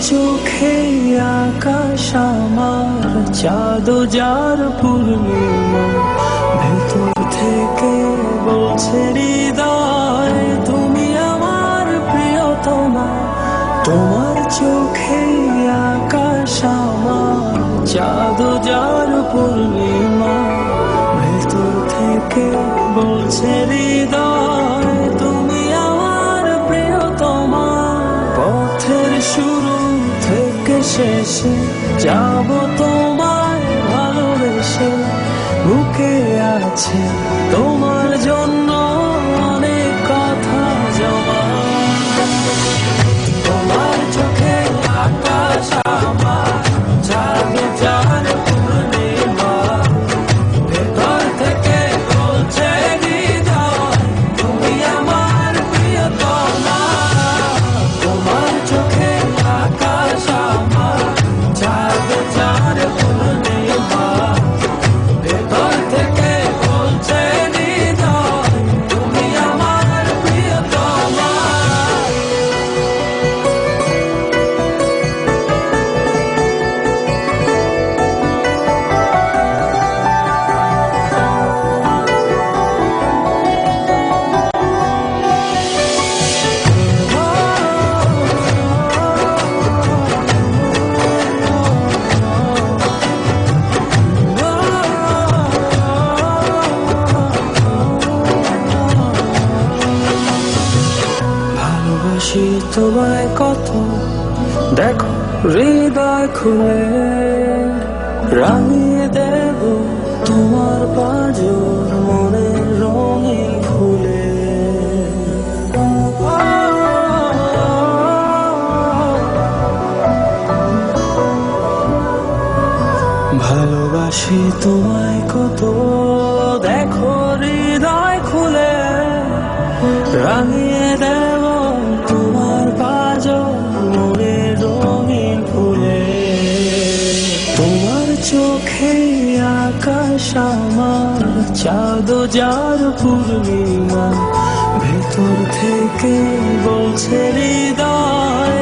চোখে আকাশ আমার, চাঁদ যার পূর্ণিমা, ভেতর থেকে বলছে হৃদয় তুমি আমার প্রিয়তমা। তোমার চোখে আকাশ আমার, চাঁদ যার পূর্ণিমা, ভেতর থেকে বলছে হৃদয় তুমি আমার প্রিয়তমা। পথের শুরু থেকে শেষে যাব তোমায় ভালোবেসে, বুকে আছে তোমার জন্য অনেক কথা জমা। তোমার চোখে আকাশ আমার, চাঁদ যার পূর্ণিমা, ভেতর থেকে বলছে হৃদয় তুমি আমার প্রিয়তমা। তোমার চোখে আকাশ আমার, চাঁদ যার পূর্ণিমা, ভেতর থেকে বলছে হৃদয় তুমি আমার প্রিয়তমা। ভালোবাসি তোমায় কত, দেখো হৃদয় খুলে, রাঙিয়ে দেব তোমার পাঁজর মনের রঙিন ফুলে। ভালোবাসি তোমায় কত, দেখো হৃদয় খুলে, রাঙিয়ে দেব তোমার পাঁজর মনের রঙিন ফুলে। তোমার চোখে আকাশ আমার, চাঁদ যার পূর্ণিমা, ভেতর থেকে বলছে হৃদয়